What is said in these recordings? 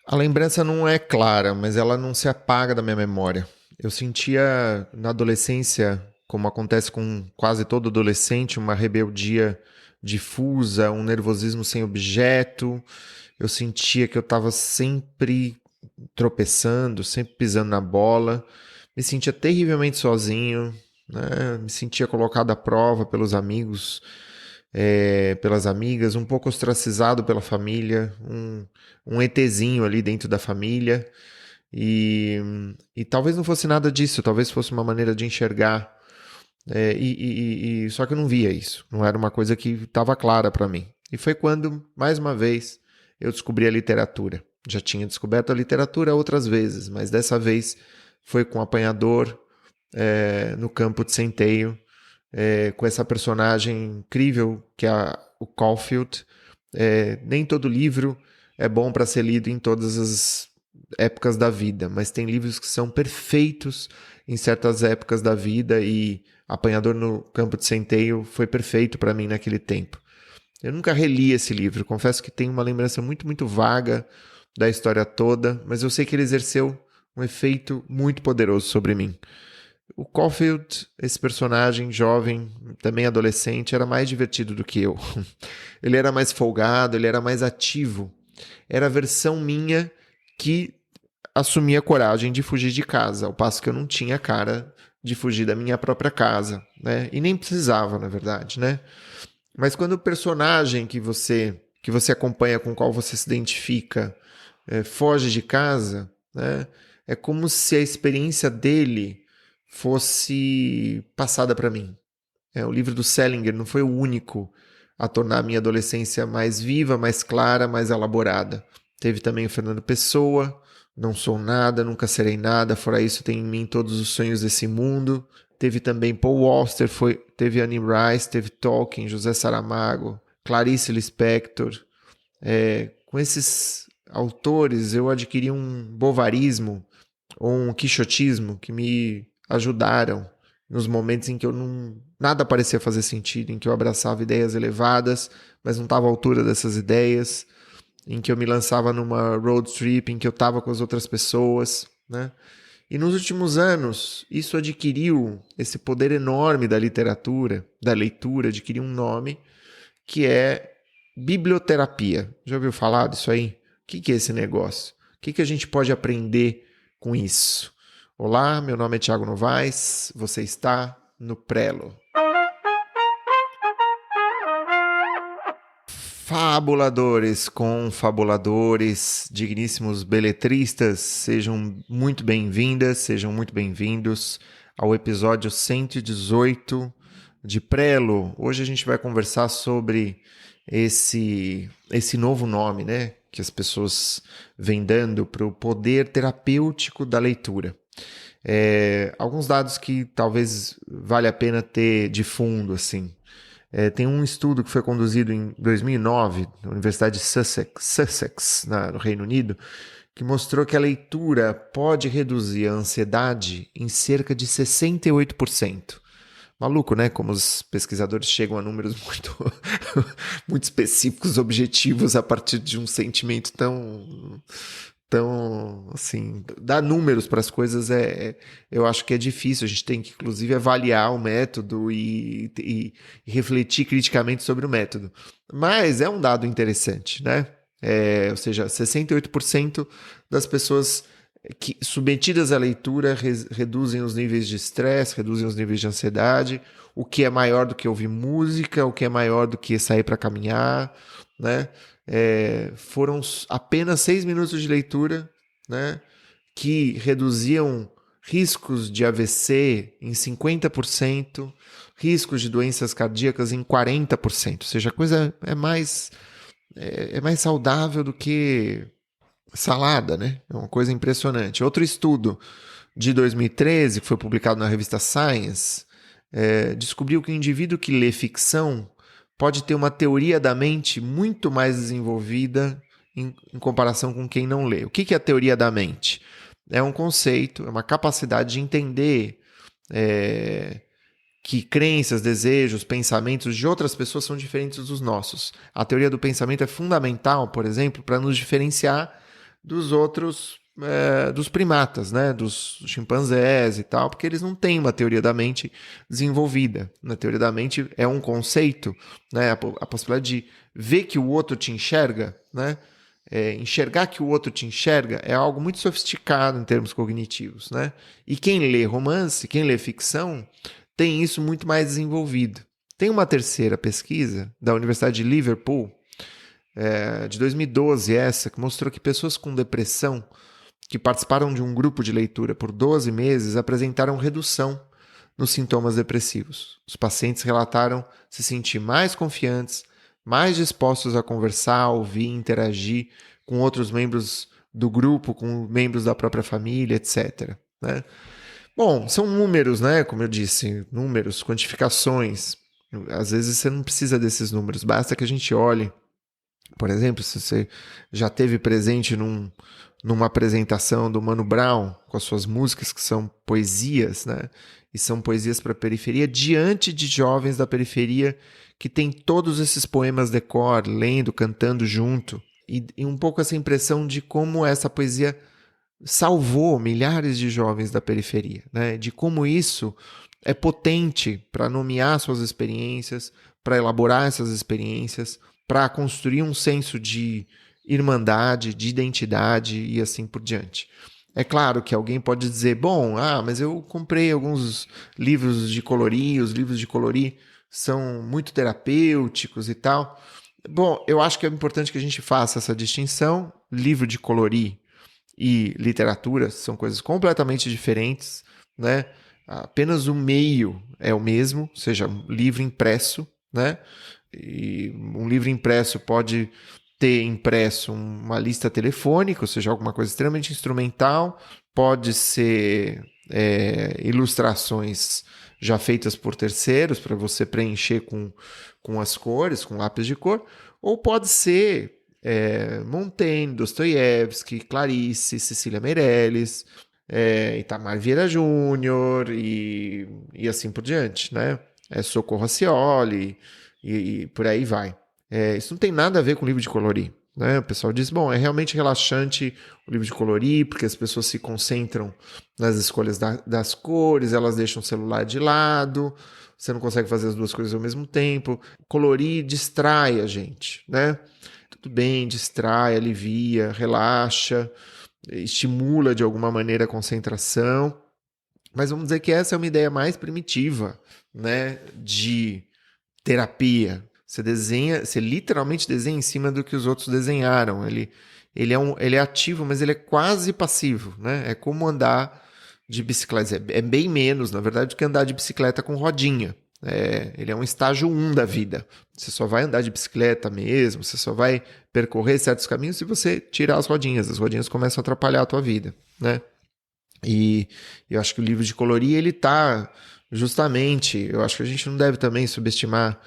A lembrança não é clara, mas ela não se apaga da minha memória. Eu sentia na adolescência, como acontece com quase todo adolescente, uma rebeldia difusa, um nervosismo sem objeto. Eu sentia que eu estava sempre tropeçando, sempre pisando na bola. Me sentia terrivelmente sozinho, né? Me sentia colocado à prova pelos amigos, pelas amigas, um pouco ostracizado pela família, um ETzinho ali dentro da família. E, e talvez não fosse nada disso, talvez fosse uma maneira de enxergar. Só que eu não via isso, não era uma coisa que estava clara para mim. E foi quando, mais uma vez, eu descobri a literatura. Já tinha descoberto a literatura outras vezes, mas dessa vez foi com o Apanhador, no campo de centeio, com essa personagem incrível que é o Caulfield. Nem todo livro é bom para ser lido em todas as épocas da vida, mas tem livros que são perfeitos em certas épocas da vida e Apanhador no Campo de Centeio foi perfeito para mim naquele tempo. Eu nunca reli esse livro, confesso que tenho uma lembrança muito, muito vaga da história toda, mas eu sei que ele exerceu um efeito muito poderoso sobre mim. O Caulfield, esse personagem jovem, também adolescente, era mais divertido do que eu. Ele era mais folgado, ele era mais ativo. Era a versão minha que assumia a coragem de fugir de casa, ao passo que eu não tinha cara de fugir da minha própria casa, né? E nem precisava, na verdade, né? Mas quando o personagem que você acompanha, com o qual você se identifica, foge de casa, né? É como se a experiência dele fosse passada para mim. O livro do Salinger não foi o único a tornar a minha adolescência mais viva, mais clara, mais elaborada. Teve também o Fernando Pessoa, Não Sou Nada, Nunca Serei Nada, fora isso tem em mim todos os sonhos desse mundo. Teve também Paul Auster, teve Annie Rice, teve Tolkien, José Saramago, Clarice Lispector. Com esses autores eu adquiri um bovarismo ou um quixotismo que me ajudaram nos momentos em que nada parecia fazer sentido, em que eu abraçava ideias elevadas, mas não estava à altura dessas ideias, em que eu me lançava numa road trip, em que eu estava com as outras pessoas, né? E nos últimos anos, isso adquiriu esse poder enorme da literatura, da leitura, adquiriu um nome que é biblioterapia. Já ouviu falar disso aí? O que é esse negócio? O que a gente pode aprender com isso? Olá, meu nome é Thiago Novaes, você está no Prelo. Fabuladores, confabuladores, digníssimos beletristas, sejam muito bem-vindas, sejam muito bem-vindos ao episódio 118 de Prelo. Hoje a gente vai conversar sobre esse novo nome, né, que as pessoas vêm dando para o poder terapêutico da leitura. Alguns dados que talvez valha a pena ter de fundo, assim. Tem um estudo que foi conduzido em 2009 na Universidade de Sussex, no Reino Unido, que mostrou que a leitura pode reduzir a ansiedade em cerca de 68%. Maluco, né? Como os pesquisadores chegam a números muito, muito específicos, objetivos, a partir de um sentimento tão assim, dar números para as coisas eu acho que é difícil. A gente tem que, inclusive, avaliar o método e refletir criticamente sobre o método. Mas é um dado interessante, né? Ou seja, 68% das pessoas que, submetidas à leitura, reduzem os níveis de estresse, reduzem os níveis de ansiedade, o que é maior do que ouvir música, o que é maior do que sair para caminhar, né? Foram apenas 6 minutos de leitura, né, que reduziam riscos de AVC em 50%, riscos de doenças cardíacas em 40%. Ou seja, a coisa é mais saudável do que salada, né? É uma coisa impressionante. Outro estudo de 2013, que foi publicado na revista Science, descobriu que o indivíduo que lê ficção pode ter uma teoria da mente muito mais desenvolvida em comparação com quem não lê. O que é a teoria da mente? É um conceito, é uma capacidade de entender que crenças, desejos, pensamentos de outras pessoas são diferentes dos nossos. A teoria do pensamento é fundamental, por exemplo, para nos diferenciar dos outros, dos primatas, né? Dos chimpanzés e tal, porque eles não têm uma teoria da mente desenvolvida. Na teoria da mente é um conceito, né? A possibilidade de ver que o outro te enxerga, né? Enxergar que o outro te enxerga é algo muito sofisticado em termos cognitivos, né? E quem lê romance, quem lê ficção, tem isso muito mais desenvolvido. Tem uma terceira pesquisa da Universidade de Liverpool, de 2012, essa, que mostrou que pessoas com depressão que participaram de um grupo de leitura por 12 meses apresentaram redução nos sintomas depressivos. Os pacientes relataram se sentir mais confiantes, mais dispostos a conversar, ouvir, interagir com outros membros do grupo, com membros da própria família, etc. Né? Bom, são números, né? Como eu disse, números, quantificações. Às vezes você não precisa desses números, basta que a gente olhe. Por exemplo, se você já teve presente numa apresentação do Mano Brown, com as suas músicas que são poesias, né? E são poesias para a periferia, diante de jovens da periferia que têm todos esses poemas de cor, lendo, cantando junto. E um pouco essa impressão de como essa poesia salvou milhares de jovens da periferia, né? De como isso é potente para nomear suas experiências, para elaborar essas experiências, para construir um senso de irmandade, de identidade e assim por diante. É claro que alguém pode dizer, bom, mas eu comprei alguns livros de colorir, os livros de colorir são muito terapêuticos e tal. Bom, eu acho que é importante que a gente faça essa distinção. Livro de colorir e literatura são coisas completamente diferentes, né? Apenas o meio é o mesmo, ou seja, um livro impresso, né? E um livro impresso pode ter impresso uma lista telefônica, ou seja, alguma coisa extremamente instrumental, pode ser ilustrações já feitas por terceiros para você preencher com as cores, com lápis de cor, ou pode ser Montaigne, Dostoiévski, Clarice, Cecília Meirelles, Itamar Vieira Júnior e assim por diante, né? Socorro Racioli e por aí vai. Isso não tem nada a ver com o livro de colorir, né? O pessoal diz, bom, é realmente relaxante o livro de colorir, porque as pessoas se concentram nas escolhas das cores, elas deixam o celular de lado, você não consegue fazer as duas coisas ao mesmo tempo. Colorir distrai a gente, né? Tudo bem, distrai, alivia, relaxa, estimula de alguma maneira a concentração, mas vamos dizer que essa é uma ideia mais primitiva, né, de terapia. Você literalmente desenha em cima do que os outros desenharam. Ele é ativo, mas ele é quase passivo, né? É como andar de bicicleta. É bem menos, na verdade, do que andar de bicicleta com rodinha. Ele é um estágio 1 da vida. Você só vai andar de bicicleta mesmo, você só vai percorrer certos caminhos se você tirar as rodinhas. As rodinhas começam a atrapalhar a tua vida, né? E eu acho que o livro de colorir, ele tá justamente, eu acho que a gente não deve também subestimar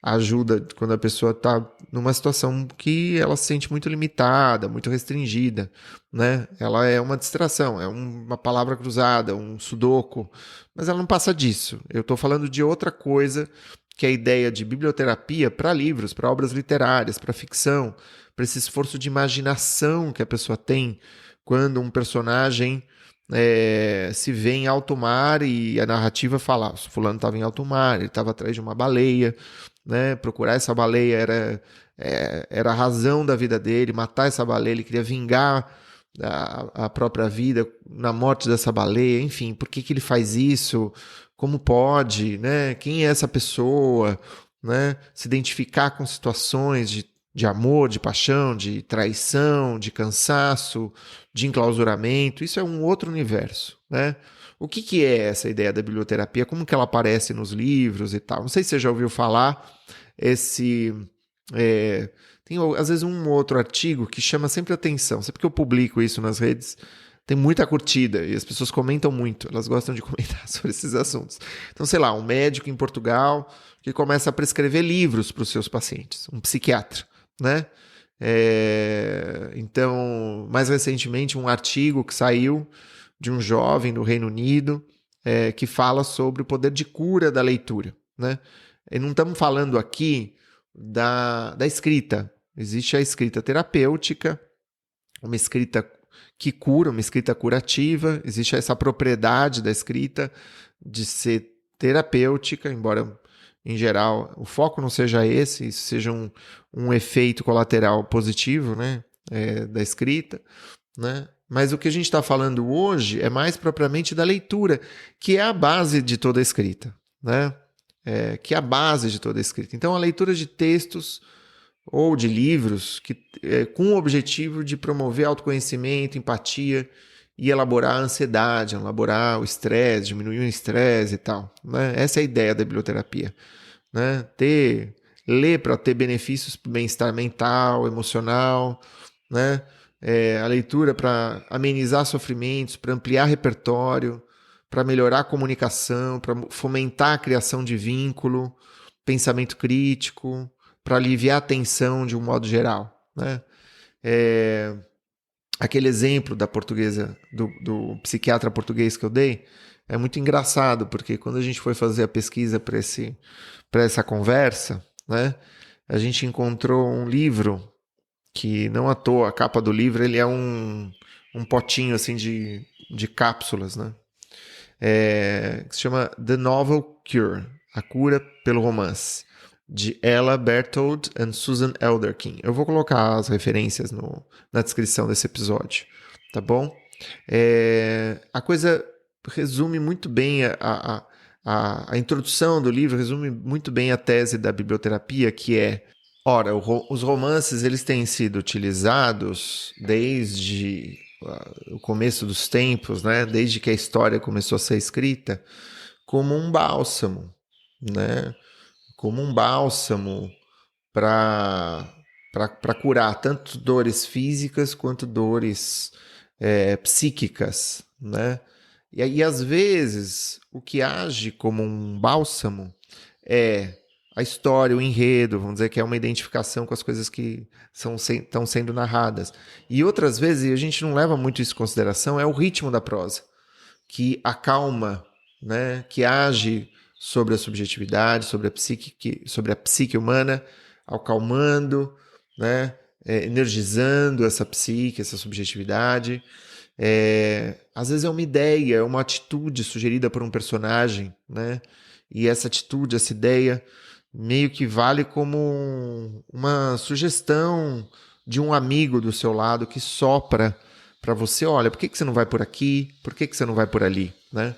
a ajuda quando a pessoa está numa situação que ela se sente muito limitada, muito restringida, né? Ela é uma distração, é uma palavra cruzada, um sudoku, mas ela não passa disso. Eu estou falando de outra coisa, que é a ideia de biblioterapia para livros, para obras literárias, para ficção, para esse esforço de imaginação que a pessoa tem quando um personagem se vê em alto mar e a narrativa fala, fulano estava em alto mar, ele estava atrás de uma baleia, né? Procurar essa baleia era a razão da vida dele, matar essa baleia, ele queria vingar a própria vida na morte dessa baleia, enfim, por que ele faz isso, como pode, né? Quem é essa pessoa, né? Se identificar com situações de amor, de paixão, de traição, de cansaço, de enclausuramento, isso é um outro universo, né? O que é essa ideia da biblioterapia? Como que ela aparece nos livros e tal? Não sei se você já ouviu falar, tem às vezes um outro artigo que chama sempre atenção, sempre que eu publico isso nas redes, tem muita curtida e as pessoas comentam muito, elas gostam de comentar sobre esses assuntos. Então, sei lá, um médico em Portugal que começa a prescrever livros para os seus pacientes, um psiquiatra, né? Então, mais recentemente, um artigo que saiu de um jovem do Reino Unido que fala sobre o poder de cura da leitura, né? E não estamos falando aqui da escrita. Existe a escrita terapêutica, uma escrita que cura, uma escrita curativa. Existe essa propriedade da escrita de ser terapêutica, embora em geral o foco não seja esse, isso seja um efeito colateral positivo, né, da escrita, né? Mas o que a gente está falando hoje é mais propriamente da leitura, que é a base de toda a escrita, né? Que é a base de toda a escrita. Então, a leitura de textos ou de livros com o objetivo de promover autoconhecimento, empatia e elaborar a ansiedade, elaborar o estresse, diminuir o estresse e tal, né? Essa é a ideia da biblioterapia, né? Ler para ter benefícios para o bem-estar mental, emocional, né? A leitura para amenizar sofrimentos, para ampliar repertório, para melhorar a comunicação, para fomentar a criação de vínculo, pensamento crítico, para aliviar a tensão de um modo geral, né? Aquele exemplo da portuguesa, do psiquiatra português que eu dei, é muito engraçado, porque quando a gente foi fazer a pesquisa para essa conversa, né, a gente encontrou um livro que, não à toa, a capa do livro ele é um potinho assim de cápsulas, né? Que se chama The Novel Cure, A Cura pelo Romance, de Ella Berthold e Susan Elderkin. Eu vou colocar as referências na descrição desse episódio, tá bom? A coisa resume muito bem a introdução do livro, resume muito bem a tese da biblioterapia, que é: ora, os romances eles têm sido utilizados desde o começo dos tempos, né? Desde que a história começou a ser escrita, como um bálsamo, né? Como um bálsamo para curar tanto dores físicas quanto dores psíquicas, né? E aí, às vezes, o que age como um bálsamo é a história, o enredo, vamos dizer que é uma identificação com as coisas que estão sendo narradas. E outras vezes, e a gente não leva muito isso em consideração, é o ritmo da prosa, que acalma, né? Que age sobre a subjetividade, sobre a psique humana, acalmando, né? Energizando essa psique, essa subjetividade. Às vezes é uma ideia, é uma atitude sugerida por um personagem, né? E essa atitude, essa ideia, meio que vale como uma sugestão de um amigo do seu lado que sopra para você: olha, por que você não vai por aqui? Por que você não vai por ali, né?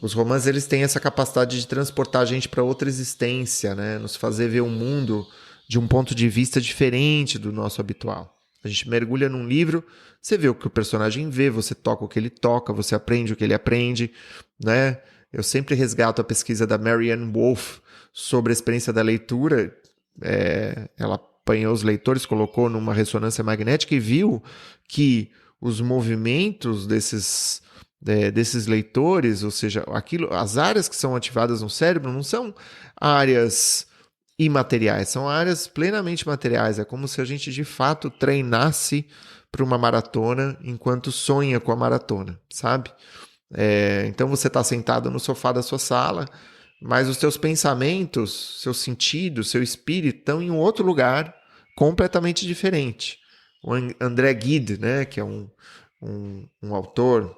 Os romances eles têm essa capacidade de transportar a gente para outra existência, né? Nos fazer ver o mundo de um ponto de vista diferente do nosso habitual. A gente mergulha num livro, você vê o que o personagem vê, você toca o que ele toca, você aprende o que ele aprende, né? Eu sempre resgato a pesquisa da Marianne Wolf sobre a experiência da leitura. Ela apanhou os leitores, colocou numa ressonância magnética e viu que os movimentos desses leitores, ou seja, as áreas que são ativadas no cérebro não são áreas imateriais, são áreas plenamente materiais. É como se a gente de fato treinasse para uma maratona enquanto sonha com a maratona, sabe? Então você está sentado no sofá da sua sala, mas os seus pensamentos, seus sentidos, seu espírito estão em um outro lugar completamente diferente. O André Gide, né, que é um autor,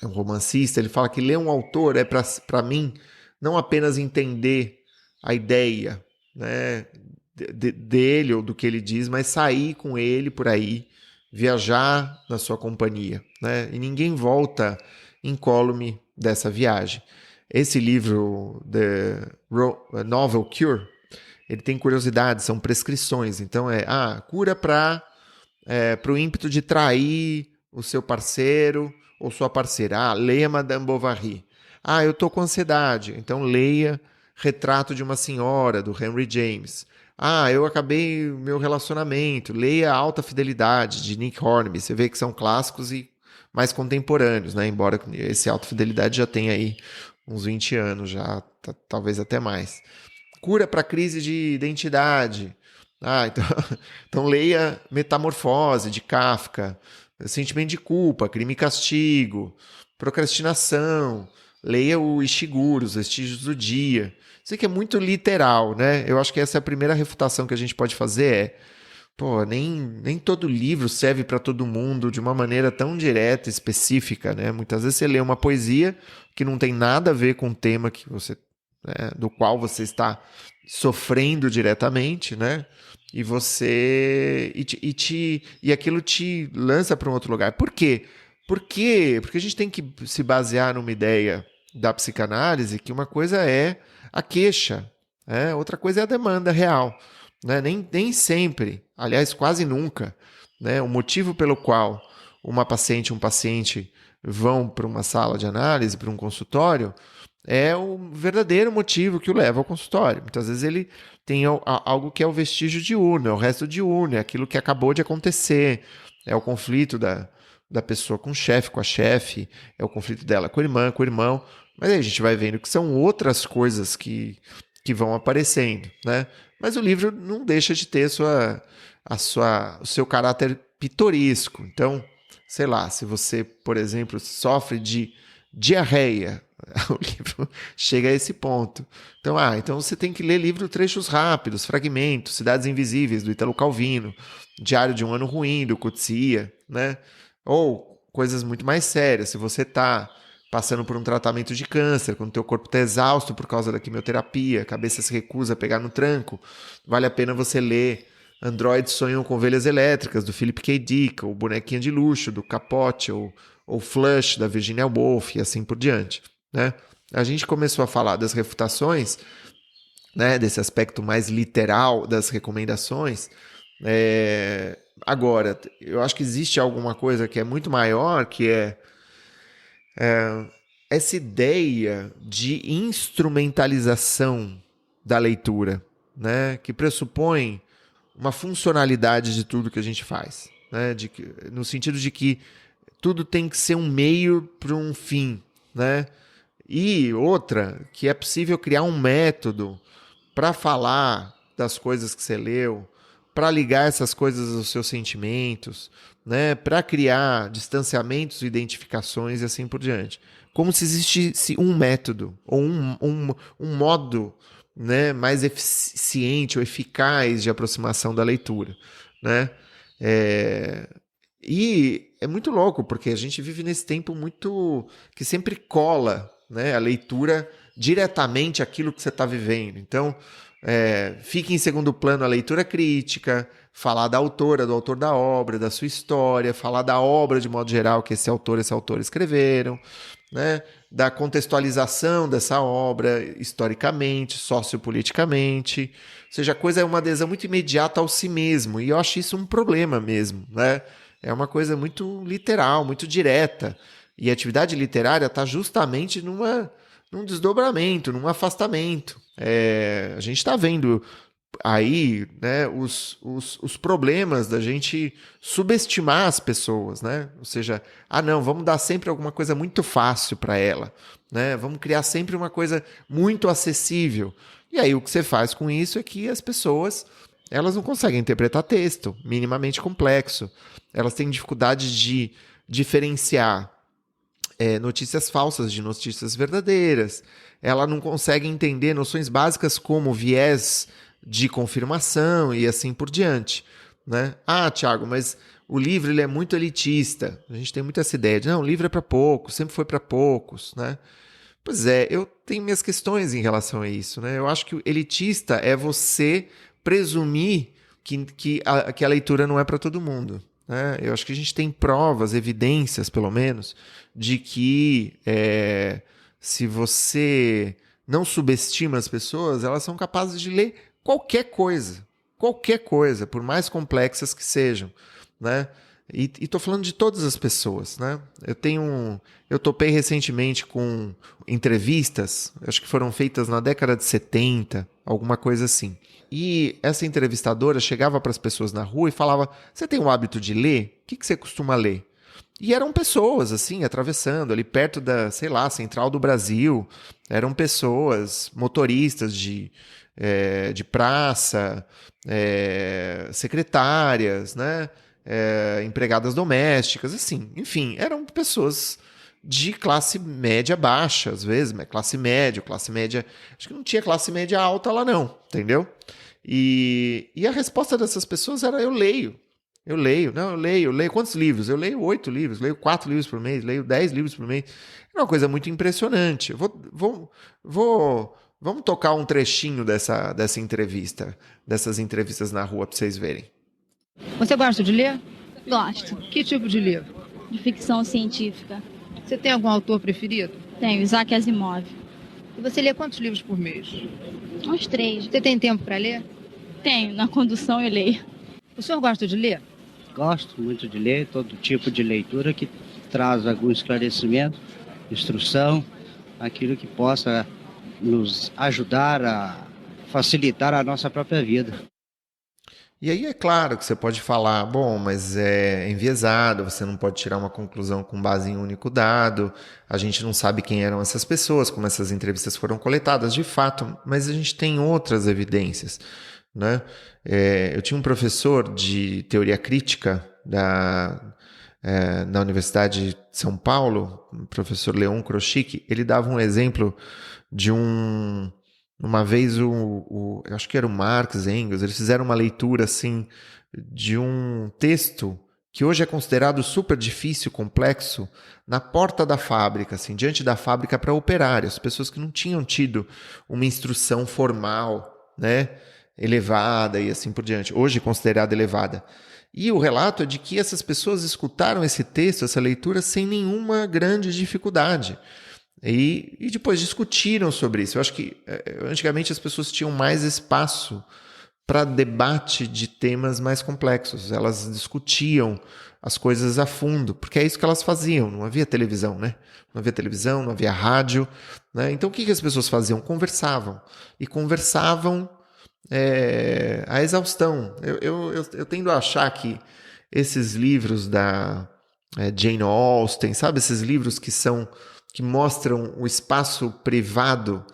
é um romancista, ele fala que ler um autor é para mim não apenas entender a ideia, né, dele ou do que ele diz, mas sair com ele por aí, viajar na sua companhia, né? E ninguém volta incólume dessa viagem. Esse livro, The Novel Cure, ele tem curiosidades, são prescrições. Então cura para o ímpeto de trair o seu parceiro ou sua parceira. Leia Madame Bovary. Eu estou com ansiedade, então leia Retrato de uma Senhora, do Henry James. Eu acabei o meu relacionamento, leia Alta Fidelidade, de Nick Hornby. Você vê que são clássicos e mais contemporâneos, né? Embora esse Alta Fidelidade já tenha aí uns 20 anos, já talvez até mais. Cura para crise de identidade. Então leia Metamorfose, de Kafka. Sentimento de culpa, crime e castigo, procrastinação. Leia o Ishiguro, Os Vestígios do Dia. Isso aqui é muito literal, né? Eu acho que essa é a primeira refutação que a gente pode fazer. pô, nem todo livro serve para todo mundo de uma maneira tão direta, específica, né? Muitas vezes você lê uma poesia que não tem nada a ver com o tema que você, né, do qual você está sofrendo diretamente, né? E você e aquilo te lança para um outro lugar. Por quê? Por quê? Porque a gente tem que se basear numa ideia da psicanálise que uma coisa é a queixa, né? Outra coisa é a demanda real. Né? Nem sempre, aliás, quase nunca, né? O motivo pelo qual uma paciente, um paciente vão para uma sala de análise, para um consultório, é o verdadeiro motivo que o leva ao consultório. Muitas vezes ele tem algo que é o vestígio diurno, é o resto diurno, é aquilo que acabou de acontecer, é o conflito da pessoa com o chefe, com a chefe, é o conflito dela com a irmã, com o irmão. Mas aí a gente vai vendo que são outras coisas que vão aparecendo, né? Mas o livro não deixa de ter o seu caráter pitoresco. Então, sei lá, se você, por exemplo, sofre de diarreia, o livro chega a esse ponto. Então você tem que ler livro trechos rápidos, fragmentos, Cidades Invisíveis, do Italo Calvino, Diário de um Ano Ruim, do Coetzee, né? Ou coisas muito mais sérias. Se você está passando por um tratamento de câncer, quando o teu corpo está exausto por causa da quimioterapia, a cabeça se recusa a pegar no tranco, vale a pena você ler Androids Sonham com Ovelhas Elétricas, do Philip K. Dick, ou Bonequinha de Luxo, do Capote, ou Flush, da Virginia Woolf, e assim por diante. Né? A gente começou a falar das refutações, né, desse aspecto mais literal das recomendações. Agora, eu acho que existe alguma coisa que é muito maior, que é essa ideia de instrumentalização da leitura, né, que pressupõe uma funcionalidade de tudo que a gente faz, né, no sentido de que tudo tem que ser um meio para um fim, né? E outra, que é possível criar um método para falar das coisas que você leu, para ligar essas coisas aos seus sentimentos, né? Para criar distanciamentos, identificações e assim por diante. Como se existisse um método ou um modo, né, mais eficiente ou eficaz de aproximação da leitura, né? E é muito louco, porque a gente vive nesse tempo muito que sempre cola, né, a leitura diretamente aquilo que você está vivendo. Então, fica em segundo plano a leitura crítica, falar da autora, do autor da obra, da sua história, falar da obra de modo geral que esse autor escreveram, né, da contextualização dessa obra historicamente, sociopoliticamente. Ou seja, a coisa é uma adesão muito imediata ao si mesmo, e eu acho isso um problema mesmo, né? É uma coisa muito literal, muito direta. E a atividade literária está justamente num desdobramento, num afastamento. A gente está vendo aí, né, os problemas da gente subestimar as pessoas, né? Ou seja, não, vamos dar sempre alguma coisa muito fácil para ela, né? Vamos criar sempre uma coisa muito acessível. E aí o que você faz com isso é que as pessoas, elas não conseguem interpretar texto minimamente complexo. Elas têm dificuldade de diferenciar notícias falsas de notícias verdadeiras. Ela não consegue entender noções básicas como viés de confirmação e assim por diante, né? Tiago, mas o livro ele é muito elitista. A gente tem muito essa ideia de, não, o livro é para poucos, sempre foi para poucos, né? Pois é, eu tenho minhas questões em relação a isso, né? Eu acho que o elitista é você presumir que a leitura não é para todo mundo. Eu acho que a gente tem provas, evidências, pelo menos, de que se você não subestima as pessoas, elas são capazes de ler qualquer coisa, por mais complexas que sejam, né? E estou falando de todas as pessoas, né? Eu topei recentemente com entrevistas, acho que foram feitas na década de 70, alguma coisa assim. E essa entrevistadora chegava para as pessoas na rua e falava: você tem o hábito de ler? O que você costuma ler? E eram pessoas, assim, atravessando ali perto da, sei lá, Central do Brasil. Eram pessoas, motoristas de praça, secretárias, né? Empregadas domésticas, assim. Enfim, eram pessoas de classe média baixa, às vezes, mas classe média. Acho que não tinha classe média alta lá não, entendeu? E a resposta dessas pessoas era: eu leio. Eu leio. Quantos livros? Eu leio 8 livros, leio 4 livros por mês, leio 10 livros por mês. É uma coisa muito impressionante. Vamos tocar um trechinho dessa entrevista, dessas entrevistas na rua, para vocês verem. Você gosta de ler? Gosto. Que tipo de livro? De ficção científica. Você tem algum autor preferido? Tenho Isaac Asimov. E você lê quantos livros por mês? Uns 3. Você tem tempo para ler? Tenho. Na condução eu leio. O senhor gosta de ler? Gosto muito de ler, todo tipo de leitura que traz algum esclarecimento, instrução, aquilo que possa nos ajudar a facilitar a nossa própria vida. E aí é claro que você pode falar: bom, mas é enviesado, você não pode tirar uma conclusão com base em um único dado, a gente não sabe quem eram essas pessoas, como essas entrevistas foram coletadas, de fato, mas a gente tem outras evidências, né? Eu tinha um professor de teoria crítica na Universidade de São Paulo, o professor Leon Kroschik. Ele dava um exemplo de uma vez eu acho que era o Marx, Engels, eles fizeram uma leitura assim de um texto que hoje é considerado super difícil, complexo, na porta da fábrica, assim, diante da fábrica, para operários, pessoas que não tinham tido uma instrução formal, né, elevada e assim por diante, hoje considerada elevada. E o relato é de que essas pessoas escutaram esse texto, essa leitura, sem nenhuma grande dificuldade. E depois discutiram sobre isso. Eu acho que antigamente as pessoas tinham mais espaço para debate de temas mais complexos. Elas discutiam as coisas a fundo, porque é isso que elas faziam. Não havia televisão, né? Não havia televisão, não havia rádio, né? Então o que as pessoas faziam? Conversavam. E conversavam a exaustão. Eu tendo a achar que esses livros da Jane Austen, sabe? Esses livros que mostram o espaço privado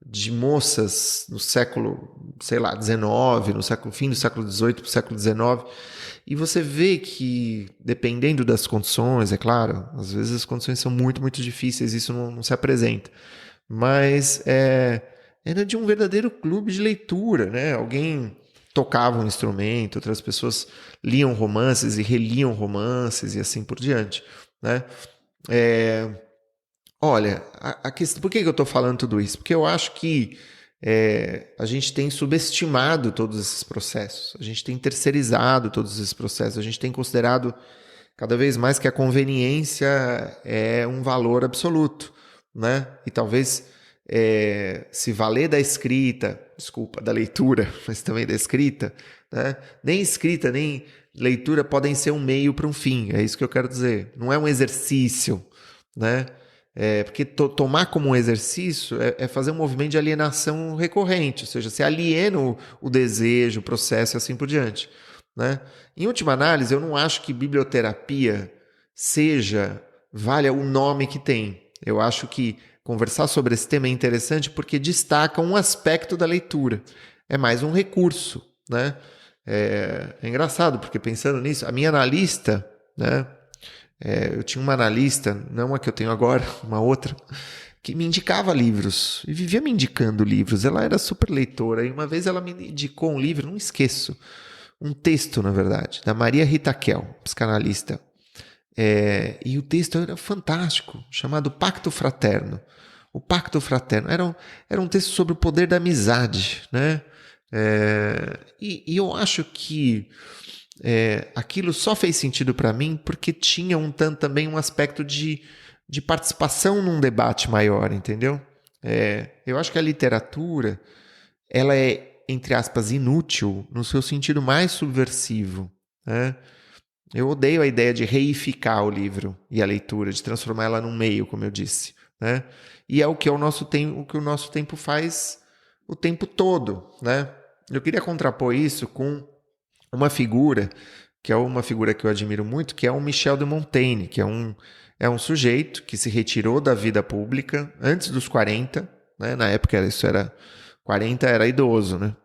de moças no século, sei lá, XIX, fim do século XVIII para o século XIX, e você vê que, dependendo das condições, é claro, às vezes as condições são muito, muito difíceis, isso não se apresenta, mas era de um verdadeiro clube de leitura, né? Alguém tocava um instrumento, outras pessoas liam romances e reliam romances e assim por diante, né? Olha, a questão, por que eu estou falando tudo isso? Porque eu acho que a gente tem subestimado todos esses processos, a gente tem terceirizado todos esses processos, a gente tem considerado cada vez mais que a conveniência é um valor absoluto, né? E talvez se valer da escrita, da leitura, mas também da escrita, né? Nem escrita, nem leitura podem ser um meio para um fim, é isso que eu quero dizer. Não é um exercício, né? Porque tomar como um exercício é fazer um movimento de alienação recorrente, ou seja, você aliena o desejo, o processo e assim por diante, né? Em última análise, eu não acho que biblioterapia valha o nome que tem. Eu acho que conversar sobre esse tema é interessante porque destaca um aspecto da leitura. É mais um recurso, né? É engraçado, porque pensando nisso, a minha analista, né? Eu tinha uma analista, não a que eu tenho agora, uma outra, que me indicava livros e vivia me indicando livros. Ela era super leitora e uma vez ela me indicou um livro, não esqueço, um texto, na verdade, da Maria Rita Kell, psicanalista. E o texto era fantástico, chamado Pacto Fraterno. O Pacto Fraterno era um texto sobre o poder da amizade, né? E eu acho que aquilo só fez sentido para mim porque tinha também um aspecto de participação num debate maior, entendeu? Eu acho que a literatura ela é, entre aspas, inútil no seu sentido mais subversivo, né? Eu odeio a ideia de reificar o livro e a leitura, de transformar ela num meio, como eu disse, né? E é o que o nosso tempo faz o tempo todo, né? Eu queria contrapor isso com uma figura, que é uma figura que eu admiro muito, que é o Michel de Montaigne, que é um sujeito que se retirou da vida pública antes dos 40, né? Na época 40 era idoso, né?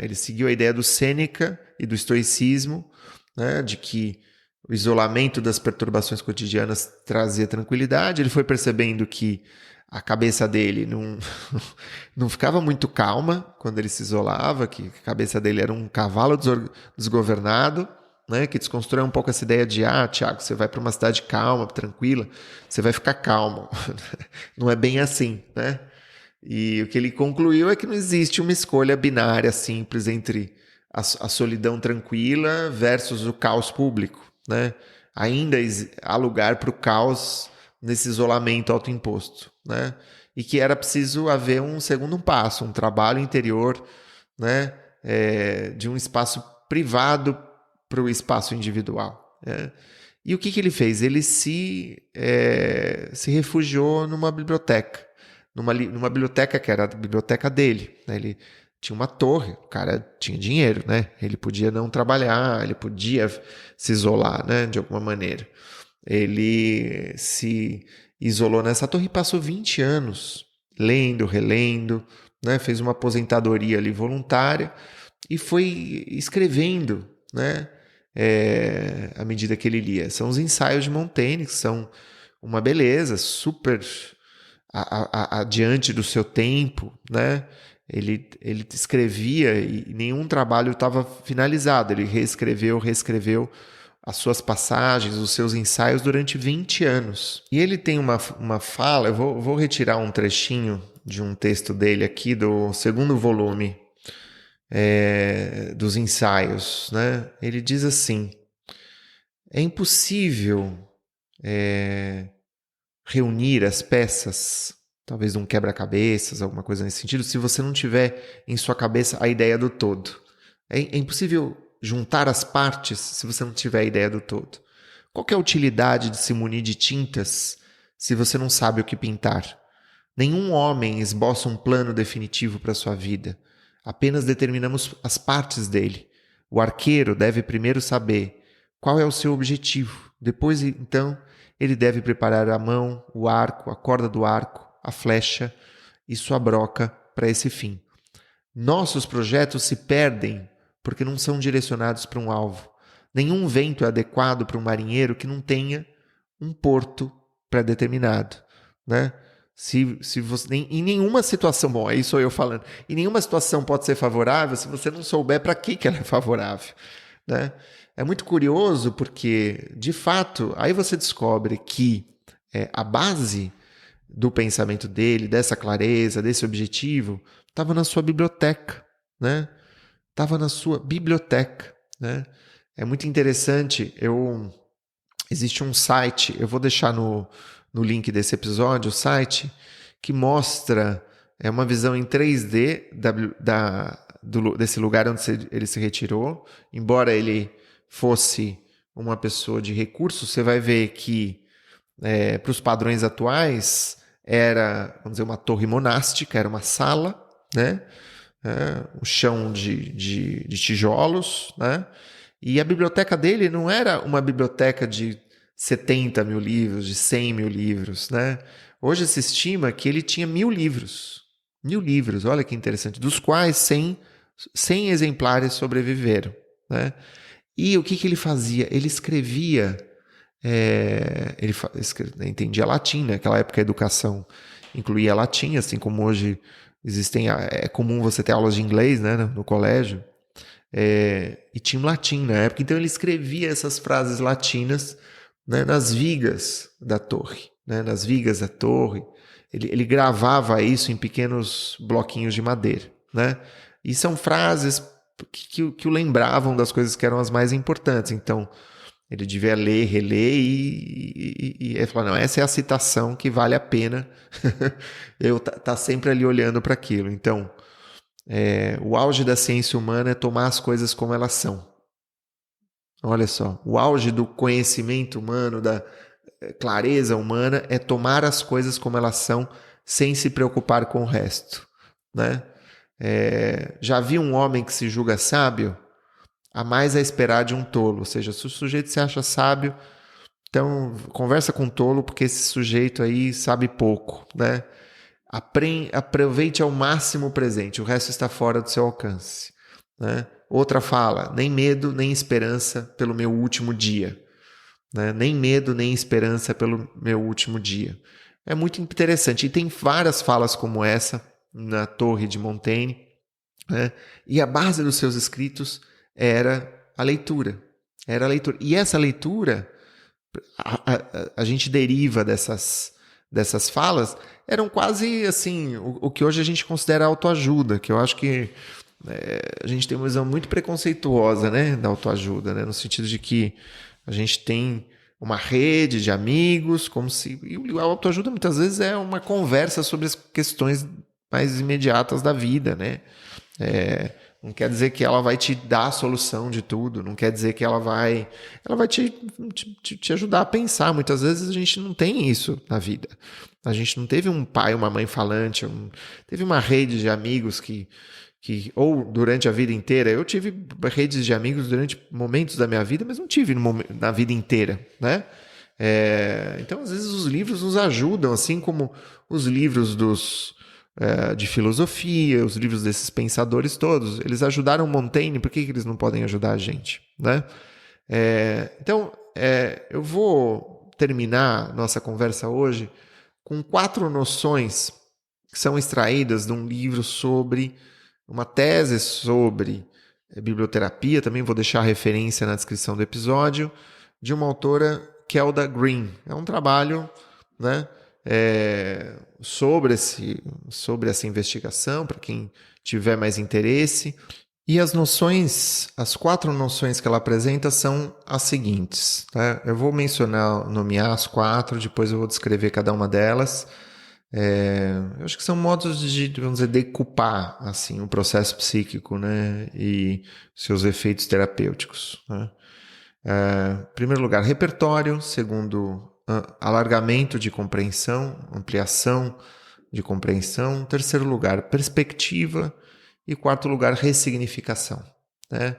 Ele seguiu a ideia do Sêneca e do estoicismo, né? De que o isolamento das perturbações cotidianas trazia tranquilidade. Ele foi percebendo que a cabeça dele não ficava muito calma quando ele se isolava, que a cabeça dele era um cavalo desgovernado, né, que desconstrói um pouco essa ideia de, Tiago, você vai para uma cidade calma, tranquila, você vai ficar calmo. Não é bem assim, né? E o que ele concluiu é que não existe uma escolha binária simples entre a solidão tranquila versus o caos público, né? Ainda há lugar para o caos nesse isolamento autoimposto, né? E que era preciso haver um segundo passo, um trabalho interior, né? De um espaço privado para o espaço individual, né? E o que ele fez? Ele se refugiou numa biblioteca, numa biblioteca que era a biblioteca dele, né? Ele tinha uma torre, o cara tinha dinheiro, né? Ele podia não trabalhar, ele podia se isolar, né? De alguma maneira. Ele se isolou nessa torre e passou 20 anos lendo, relendo, né? Fez uma aposentadoria ali voluntária e foi escrevendo, né? À medida que ele lia. São os ensaios de Montaigne, que são uma beleza, super adiante do seu tempo, né? Ele escrevia e nenhum trabalho estava finalizado. Ele reescreveu as suas passagens, os seus ensaios durante 20 anos. E ele tem uma fala, eu vou retirar um trechinho de um texto dele aqui, do segundo volume dos ensaios, né? Ele diz assim: é impossível reunir as peças, talvez um quebra-cabeças, alguma coisa nesse sentido, se você não tiver em sua cabeça a ideia do todo. É impossível juntar as partes se você não tiver a ideia do todo. Qual que é a utilidade de se munir de tintas se você não sabe o que pintar? Nenhum homem esboça um plano definitivo para sua vida. Apenas determinamos as partes dele. O arqueiro deve primeiro saber qual é o seu objetivo. Depois, então, ele deve preparar a mão, o arco, a corda do arco, a flecha e sua broca para esse fim. Nossos projetos se perdem porque não são direcionados para um alvo. Nenhum vento é adequado para um marinheiro que não tenha um porto pré-determinado, né? Se você, em nenhuma situação, bom, aí sou eu falando, em nenhuma situação pode ser favorável se você não souber para que ela é favorável, né? É muito curioso porque, de fato, aí você descobre que a base do pensamento dele, dessa clareza, desse objetivo, estava na sua biblioteca, né? Estava na sua biblioteca, né? É muito interessante, existe um site, eu vou deixar no link desse episódio, o site que mostra uma visão em 3D desse lugar onde ele se retirou. Embora ele fosse uma pessoa de recursos, você vai ver que, para os padrões atuais, era, vamos dizer, uma torre monástica, era uma sala, né? O chão de tijolos, né? E a biblioteca dele não era uma biblioteca de 70 mil livros, de 100 mil livros, né? Hoje se estima que ele tinha 1.000 livros. 1.000 livros, olha que interessante, dos quais 100 exemplares sobreviveram, né? E o que ele fazia? Ele escrevia, entendia latim, né? Naquela época a educação incluía latim, assim como hoje é comum você ter aulas de inglês, né, no colégio, e tinha um latim na época, então ele escrevia essas frases latinas, né, nas vigas da torre, né, nas vigas da torre. Ele gravava isso em pequenos bloquinhos de madeira, né? E são frases que o lembravam das coisas que eram as mais importantes. Então, ele devia ler, reler e ele falou, não, essa é a citação que vale a pena eu tá sempre ali olhando para aquilo. Então, o auge da ciência humana é tomar as coisas como elas são. Olha só, o auge do conhecimento humano, da clareza humana, é tomar as coisas como elas são, sem se preocupar com o resto, né? Já vi um homem que se julga sábio? Há mais a esperar de um tolo. Ou seja, se o sujeito se acha sábio, então conversa com um tolo, porque esse sujeito aí sabe pouco, né? Aproveite ao máximo o presente, o resto está fora do seu alcance, né? Outra fala, nem medo, nem esperança pelo meu último dia, né? Nem medo, nem esperança pelo meu último dia. é muito interessante. E tem várias falas como essa na Torre de Montaigne, né? E a base dos seus escritos era a leitura. Era a leitura. E essa leitura, a gente deriva dessas falas, eram quase assim, o que hoje a gente considera autoajuda, que eu acho que a gente tem uma visão muito preconceituosa, né, da autoajuda, né, no sentido de que a gente tem uma rede de amigos, como se... E a autoajuda muitas vezes é uma conversa sobre as questões mais imediatas da vida, né? Não quer dizer que ela vai te dar a solução de tudo, não quer dizer que ela vai te ajudar a pensar. Muitas vezes a gente não tem isso na vida. A gente não teve um pai, uma mãe falante, teve uma rede de amigos que ou durante a vida inteira. Eu tive redes de amigos durante momentos da minha vida, mas não tive na vida inteira, né? Então, às vezes, os livros nos ajudam, assim como os livros de filosofia, os livros desses pensadores todos. Eles ajudaram Montaigne, por que eles não podem ajudar a gente, né? Então, eu vou terminar nossa conversa hoje com 4 noções que são extraídas de um livro sobre... uma tese sobre biblioterapia, também vou deixar a referência na descrição do episódio, de uma autora, Kelda Green. É um trabalho, né, sobre essa investigação, para quem tiver mais interesse. E as 4 noções que ela apresenta são as seguintes, tá? Eu vou nomear as 4, depois eu vou descrever cada uma delas. Eu acho que são modos de, vamos dizer, decupar assim, o processo psíquico, né, e seus efeitos terapêuticos, né? Em primeiro lugar, repertório. Segundo, alargamento de compreensão, ampliação de compreensão. Terceiro lugar, perspectiva. E quarto lugar, ressignificação, né?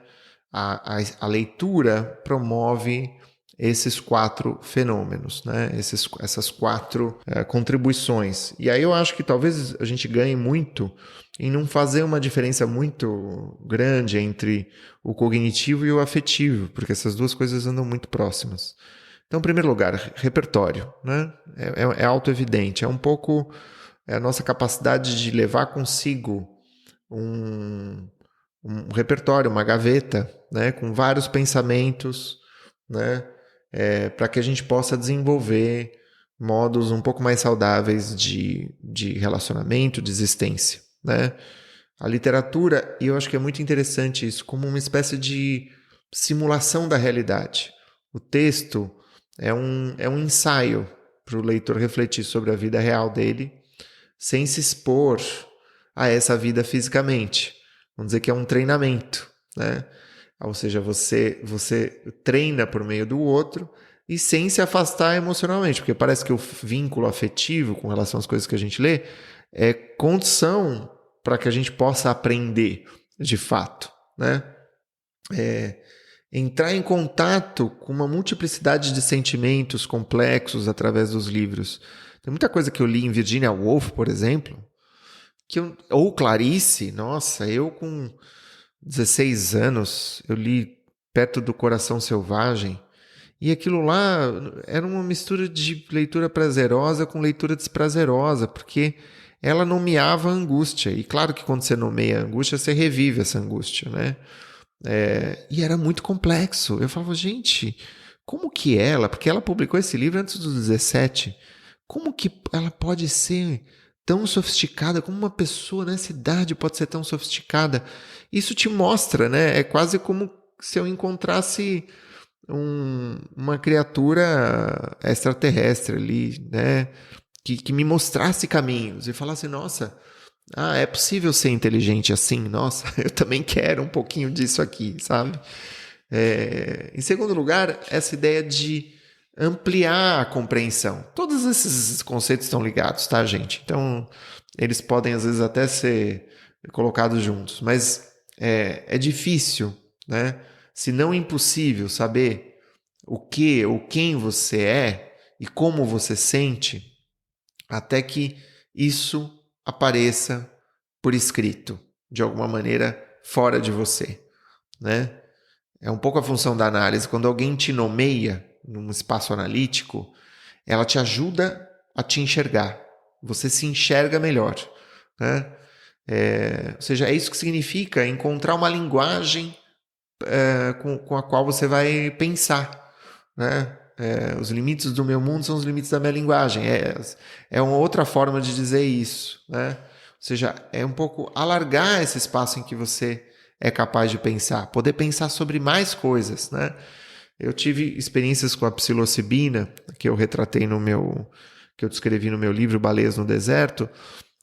A leitura promove esses 4 fenômenos, né? Essas 4 contribuições. E aí eu acho que talvez a gente ganhe muito em não fazer uma diferença muito grande entre o cognitivo e o afetivo, porque essas duas coisas andam muito próximas. Então, em primeiro lugar, repertório, né? É autoevidente, é um pouco a nossa capacidade de levar consigo um repertório, uma gaveta, né? Com vários pensamentos, né? Para que a gente possa desenvolver modos um pouco mais saudáveis de relacionamento, de existência, né? A literatura, e eu acho que é muito interessante isso, como uma espécie de simulação da realidade. O texto é um ensaio para o leitor refletir sobre a vida real dele, sem se expor a essa vida fisicamente. Vamos dizer que é um treinamento, né? Ou seja, você treina por meio do outro e sem se afastar emocionalmente, porque parece que o vínculo afetivo com relação às coisas que a gente lê é condição para que a gente possa aprender de fato, né? Entrar em contato com uma multiplicidade de sentimentos complexos através dos livros. Tem muita coisa que eu li em Virginia Woolf, por exemplo, ou Clarice. Nossa, eu com 16 anos, eu li Perto do Coração Selvagem, e aquilo lá era uma mistura de leitura prazerosa com leitura desprazerosa, porque ela nomeava a angústia, e claro que quando você nomeia a angústia, você revive essa angústia, né? E era muito complexo. Eu falava, gente, como que porque ela publicou esse livro antes dos 17, como que ela pode ser tão sofisticada, como uma pessoa nessa idade pode ser tão sofisticada? Isso te mostra, né? É quase como se eu encontrasse uma criatura extraterrestre ali, né? Que me mostrasse caminhos e falasse, nossa, é possível ser inteligente assim? Nossa, eu também quero um pouquinho disso aqui, sabe? Em segundo lugar, essa ideia de ampliar a compreensão. Todos esses conceitos estão ligados, tá, gente? Então, eles podem, às vezes, até ser colocados juntos, mas é difícil, né? Se não impossível, saber o que ou quem você é e como você sente, até que isso apareça por escrito, de alguma maneira fora de você, né? É um pouco a função da análise. Quando alguém te nomeia num espaço analítico, ela te ajuda a te enxergar. Você se enxerga melhor, né? Ou seja, é isso que significa encontrar uma linguagem com a qual você vai pensar, né? Os limites do meu mundo são os limites da minha linguagem. É uma outra forma de dizer isso, né? Ou seja, é um pouco alargar esse espaço em que você é capaz de pensar, poder pensar sobre mais coisas, né? Eu tive experiências com a psilocibina, que eu retratei que eu descrevi no meu livro Baleias no Deserto,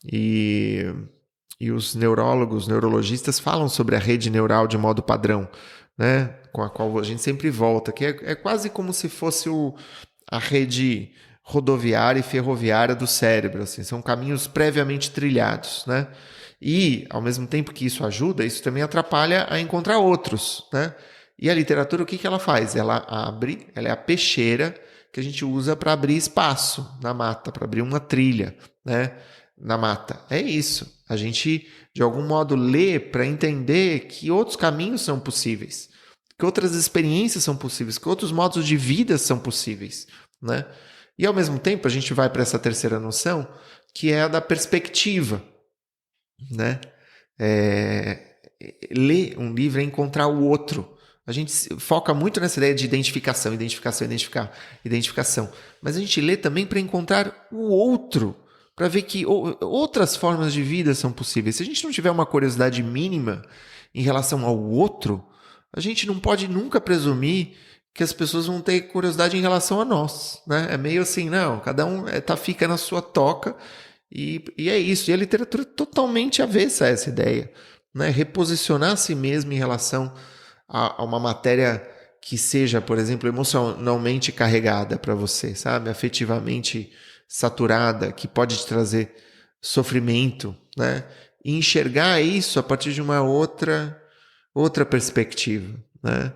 e os neurologistas falam sobre a rede neural de modo padrão, né? Com a qual a gente sempre volta, que é quase como se fosse a rede rodoviária e ferroviária do cérebro, assim, são caminhos previamente trilhados, né? E, ao mesmo tempo que isso ajuda, isso também atrapalha a encontrar outros, né? E a literatura, o que ela faz? Ela é a peixeira que a gente usa para abrir espaço na mata, para abrir uma trilha, né, na mata. É isso. A gente, de algum modo, lê para entender que outros caminhos são possíveis, que outras experiências são possíveis, que outros modos de vida são possíveis, né? E, ao mesmo tempo, a gente vai para essa terceira noção, que é a da perspectiva, né? Ler um livro é encontrar o outro. A gente foca muito nessa ideia de identificação. Mas a gente lê também para encontrar o outro, para ver que outras formas de vida são possíveis. Se a gente não tiver uma curiosidade mínima em relação ao outro, a gente não pode nunca presumir que as pessoas vão ter curiosidade em relação a nós, né? É meio assim, não, cada um fica na sua toca e é isso. E a literatura é totalmente avessa a essa ideia, né? Reposicionar a si mesmo em relação a uma matéria que seja, por exemplo, emocionalmente carregada para você, sabe? Afetivamente saturada, que pode te trazer sofrimento, né? E enxergar isso a partir de uma outra perspectiva, né?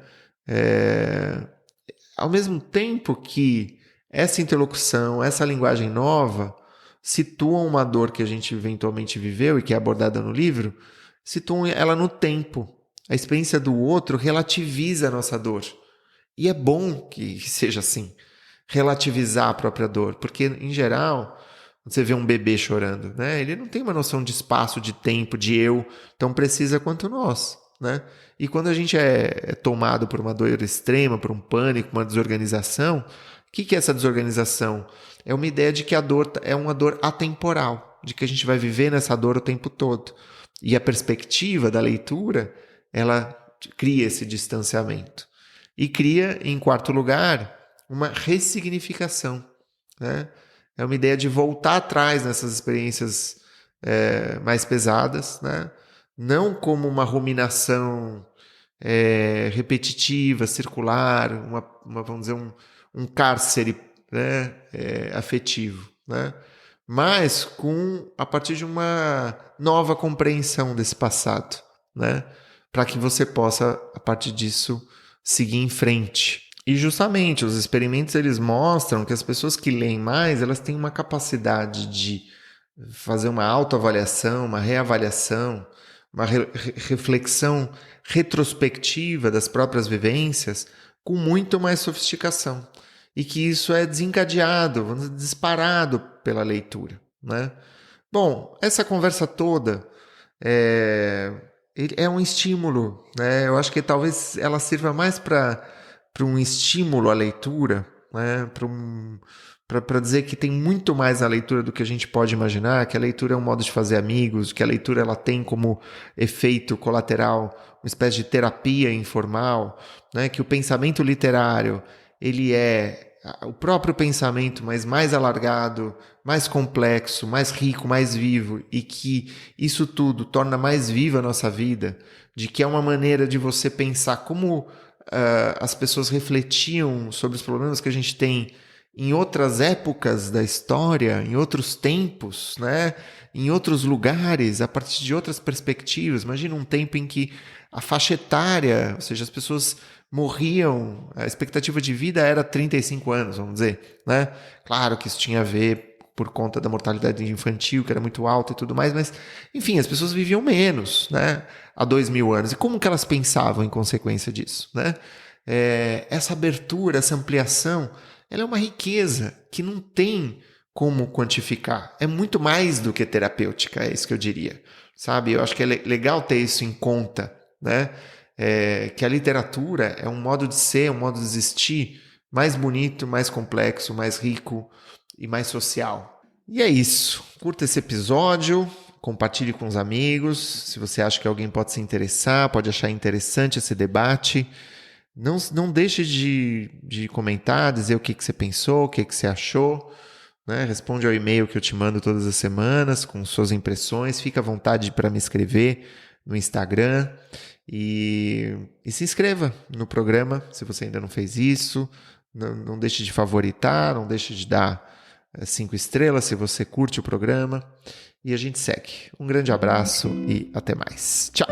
Ao mesmo tempo que essa interlocução, essa linguagem nova situam uma dor que a gente eventualmente viveu e que é abordada no livro, situam ela no tempo. A experiência do outro relativiza a nossa dor. E é bom que seja assim, relativizar a própria dor, porque, em geral, você vê um bebê chorando, né? Ele não tem uma noção de espaço, de tempo, de eu, tão precisa quanto nós, né? E quando a gente é tomado por uma dor extrema, por um pânico, uma desorganização, o que é essa desorganização? É uma ideia de que a dor é uma dor atemporal, de que a gente vai viver nessa dor o tempo todo. E a perspectiva da leitura, ela cria esse distanciamento. E cria, em quarto lugar, uma ressignificação, né? É uma ideia de voltar atrás nessas experiências mais pesadas, né? Não como uma ruminação repetitiva, circular, vamos dizer, um cárcere, né? Afetivo, né? Mas a partir de uma nova compreensão desse passado, né? Para que você possa, a partir disso, seguir em frente. E justamente os experimentos eles mostram que as pessoas que leem mais, elas têm uma capacidade de fazer uma autoavaliação, uma reavaliação, uma reflexão retrospectiva das próprias vivências com muito mais sofisticação. E que isso é desencadeado, vamos dizer, disparado pela leitura, né? Bom, essa conversa toda é um estímulo, né? Eu acho que talvez ela sirva mais para um estímulo à leitura, né? Para dizer que tem muito mais na leitura do que a gente pode imaginar, que a leitura é um modo de fazer amigos, que a leitura ela tem como efeito colateral uma espécie de terapia informal, né? Que o pensamento literário ele é o próprio pensamento, mas mais alargado, mais complexo, mais rico, mais vivo, e que isso tudo torna mais viva a nossa vida, de que é uma maneira de você pensar como as pessoas refletiam sobre os problemas que a gente tem em outras épocas da história, em outros tempos, né? Em outros lugares, a partir de outras perspectivas. Imagina um tempo em que a faixa etária, ou seja, as pessoas morriam, a expectativa de vida era 35 anos, vamos dizer, né? Claro que isso tinha a ver por conta da mortalidade infantil, que era muito alta e tudo mais, mas, enfim, as pessoas viviam menos, né? Há 2000 anos. E como que elas pensavam em consequência disso, né? Essa abertura, essa ampliação, ela é uma riqueza que não tem como quantificar. É muito mais do que terapêutica, é isso que eu diria. Sabe? Eu acho que é legal ter isso em conta, né? Que a literatura é um modo de ser, um modo de existir mais bonito, mais complexo, mais rico e mais social. E é isso. Curta esse episódio, compartilhe com os amigos. Se você acha que alguém pode se interessar, pode achar interessante esse debate, não deixe de comentar, dizer o que você pensou, o que você achou. Né? Responde ao e-mail que eu te mando todas as semanas com suas impressões. Fica à vontade para me escrever no Instagram e se inscreva no programa se você ainda não fez isso. Não deixe de favoritar, não deixe de dar 5 estrelas se você curte o programa. E a gente segue. Um grande abraço e até mais. Tchau!